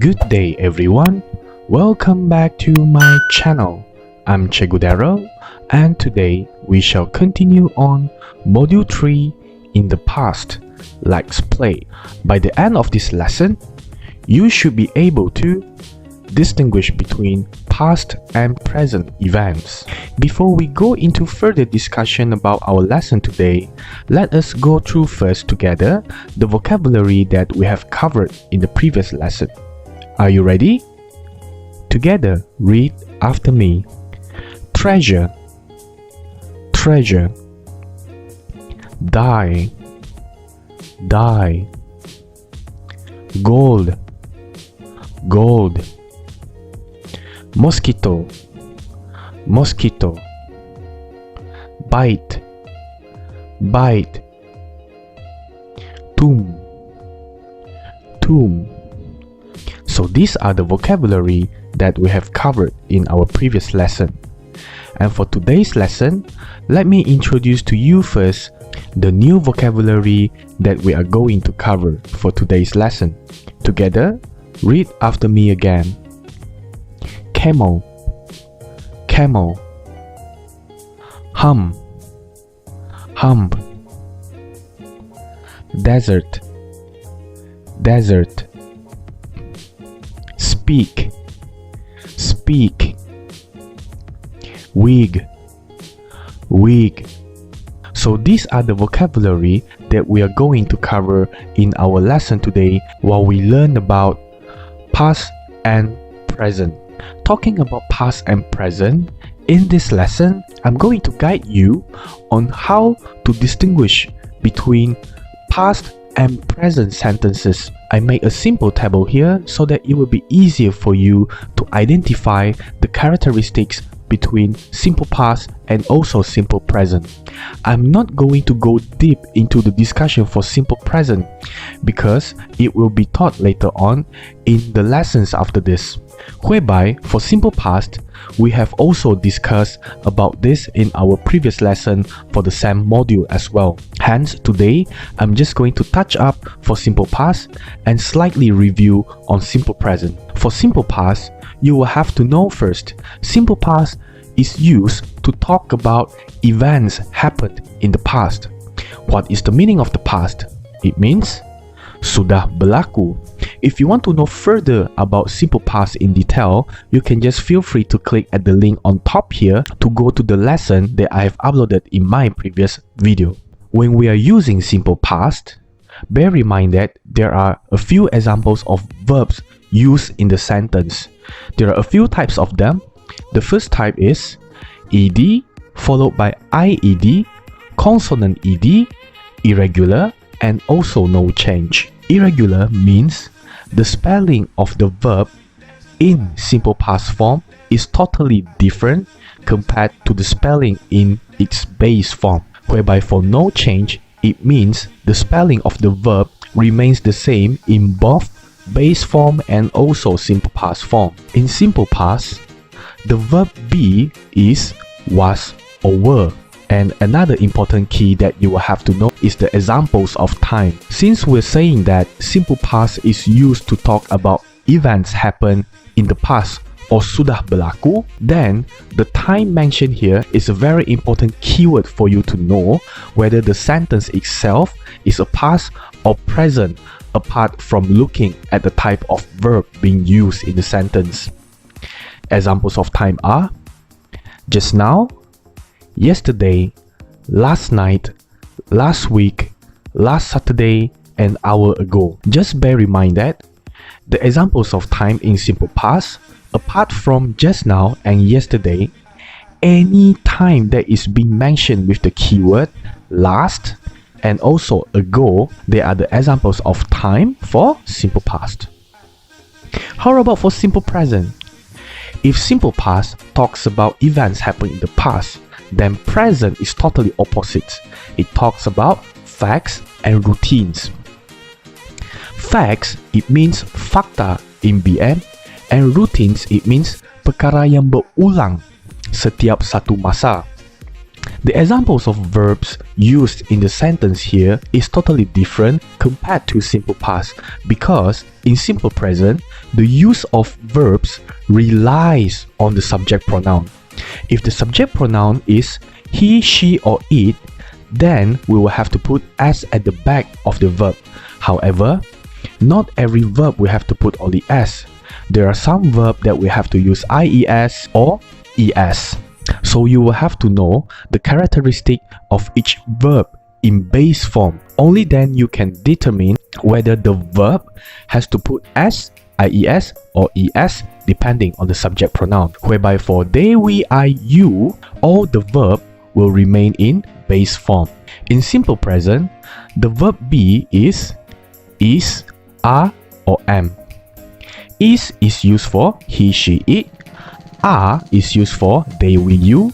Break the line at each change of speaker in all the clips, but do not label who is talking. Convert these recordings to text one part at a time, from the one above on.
Good day everyone, welcome back to my channel. I'm Cikgu Darrel, and today we shall continue on Module 3 in the past. Let's play. By the end of this lesson, you should be able to distinguish between past and present events. Before we go into further discussion about our lesson today, let us go through first together the vocabulary that we have covered in the previous lesson. Are you ready? Together, read after me. Treasure, treasure. Die, die. Gold, gold. Mosquito, mosquito. Bite, bite. Tomb, tomb. So these are the vocabulary that we have covered in our previous lesson. And for today's lesson, let me introduce to you first the new vocabulary that we are going to cover for today's lesson. Together, read after me again. Camel, camel. Hum, hump. Desert, desert. Speak, speak. Wig, wig. So these are the vocabulary that we are going to cover in our lesson today while we learn about past and present. Talking about past and present, in this lesson, I'm going to guide you on how to distinguish between past and present sentences. I make a simple table here so that it will be easier for you to identify the characteristics between simple past and also simple present. I'm not going to go deep into the discussion for simple present because it will be taught later on in the lessons after this. Whereby, for simple past, we have also discussed about this in our previous lesson for the same module as well. Hence, today, I'm just going to touch up for simple past and slightly review on simple present. For simple past, you will have to know first, simple past is used to talk about events happened in the past. What is the meaning of the past? It means sudah berlaku. If you want to know further about simple past in detail, you can just feel free to click at the link on top here to go to the lesson that I have uploaded in my previous video. When we are using simple past, bear in mind that there are a few examples of verbs used in the sentence. There are a few types of them. The first type is ed followed by ied, consonant ed, irregular, and also no change. Irregular means the spelling of the verb in simple past form is totally different compared to the spelling in its base form. Whereby for no change, it means the spelling of the verb remains the same in both base form and also simple past form. In simple past, the verb be is, was, or were. And another important key that you will have to know is the examples of time. Since we're saying that simple past is used to talk about events happen in the past or sudah berlaku, then the time mentioned here is a very important keyword for you to know whether the sentence itself is a past or present apart from looking at the type of verb being used in the sentence. Examples of time are just now, yesterday, last night, last week, last Saturday, an hour ago. Just bear in mind that the examples of time in simple past, apart from just now and yesterday, any time that is being mentioned with the keyword last and also ago, they are the examples of time for simple past. How about for simple present? If simple past talks about events happening in the past, then present is totally opposite. It talks about facts and routines. Facts, it means fakta in BM, and routines, it means perkara yang berulang setiap satu masa. The examples of verbs used in the sentence here is totally different compared to simple past because in simple present, the use of verbs relies on the subject pronoun. If the subject pronoun is he, she, or it, then we will have to put s at the back of the verb. However, not every verb we have to put only s. There are some verbs that we have to use ies or es. So you will have to know the characteristic of each verb in base form. Only then you can determine whether the verb has to put s, ies, or es depending on the subject pronoun. Whereby for they, we, I, you, all the verb will remain in base form. In simple present, the verb be is, are, or am. Is used for he, she, it. Are is used for they, we, you.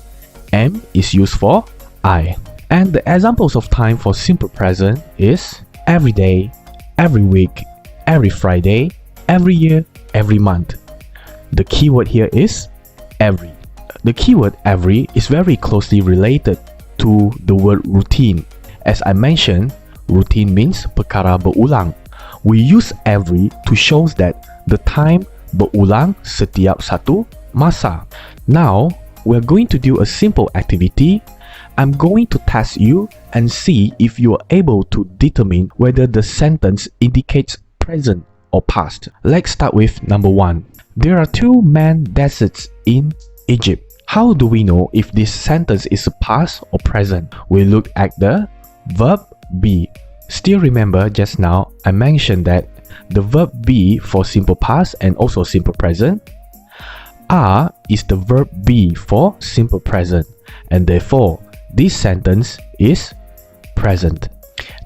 Am is used for I. And the examples of time for simple present is every day, every week, every Friday, every year, every month. The keyword here is every. The keyword every is very closely related to the word routine. As I mentioned, routine means perkara berulang. We use every to show that the time berulang setiap satu masa. Now, we're going to do a simple activity. I'm going to test you and see if you are able to determine whether the sentence indicates present or past. Let's start with number 1. There are 2 main deserts in Egypt. How do we know if this sentence is past or present? We look at the verb be. Still remember just now I mentioned that the verb be for simple past and also simple present. Are is the verb be for simple present, and therefore this sentence is present.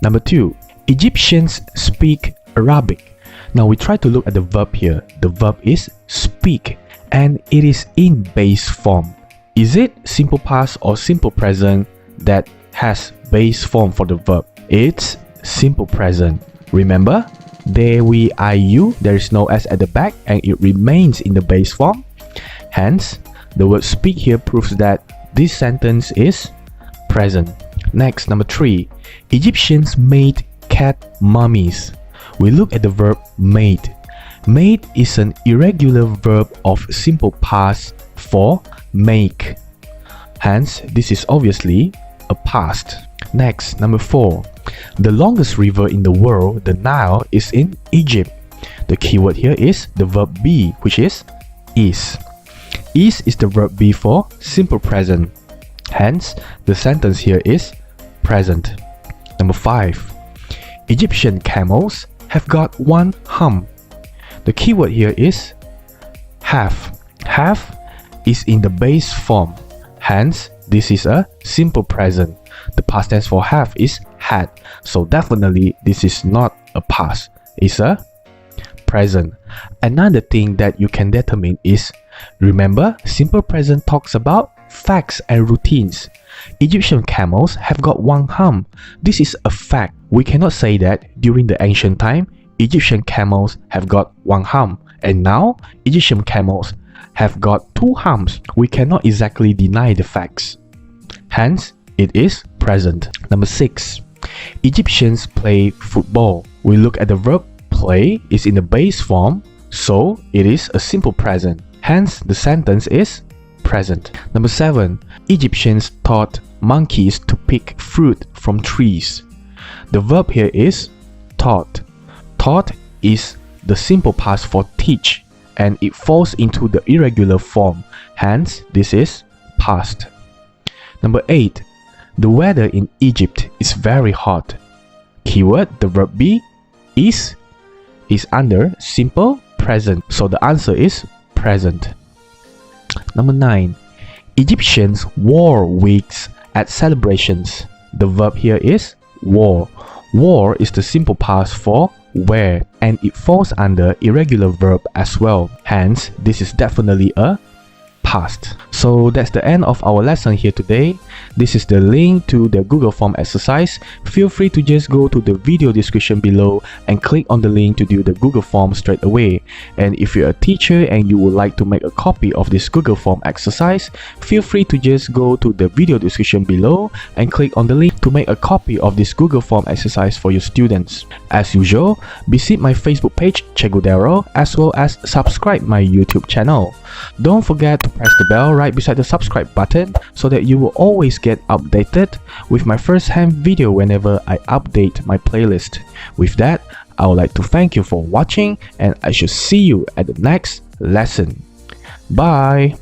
Number 2. Egyptians speak Arabic. Now we try to look at the verb here. The verb is speak and it is in base form. Is it simple past or simple present that has base form for the verb? It's simple present. Remember, they, we, I, you, there is no s at the back and it remains in the base form. Hence, the word speak here proves that this sentence is present. Next, number 3. Egyptians made cat mummies. We look at the verb made. Made is an irregular verb of simple past for make. Hence, this is obviously a past. Next, number 4. The longest river in the world, the Nile, is in Egypt. The keyword here is the verb be, which is. Is the verb be for simple present. Hence, the sentence here is present. Number 5. Egyptian camels have got 1 hump. The keyword here is have. Have is in the base form. Hence, this is a simple present. The past tense for have is had. So definitely this is not a past. It's a present. Another thing that you can determine is, remember, simple present talks about facts and routines. Egyptian camels have got 1 hump. This is a fact. We cannot say that during the ancient time, Egyptian camels have got 1 hump. And now, Egyptian camels have got 2 humps. We cannot exactly deny the facts. Hence, it is present. Number 6. Egyptians play football. We look at the verb play is in the base form, so it is a simple present. Hence, the sentence is present. Number 7. Egyptians taught monkeys to pick fruit from trees. The verb here is taught. Taught is the simple past for teach, and it falls into the irregular form. Hence, this is past. Number 8. The weather in Egypt is very hot. Keyword, the verb be, is under simple present. So the answer is present. Number 9. Egyptians wore wigs at celebrations. The verb here is wore. Wore is the simple past for wear, and it falls under irregular verb as well. Hence, this is definitely a past. So that's the end of our lesson here today. This is the link to the Google Form exercise. Feel free to just go to the video description below and click on the link to do the Google Form straight away. And if you're a teacher and you would like to make a copy of this Google Form exercise, feel free to just go to the video description below and click on the link to make a copy of this Google Form exercise for your students. As usual, visit my Facebook page Cikgu Darrel, as well as subscribe my YouTube channel. Don't forget to press the bell right beside the subscribe button so that you will always get updated with my first-hand video whenever I update my playlist. With that, I would like to thank you for watching, and I shall see you at the next lesson. Bye!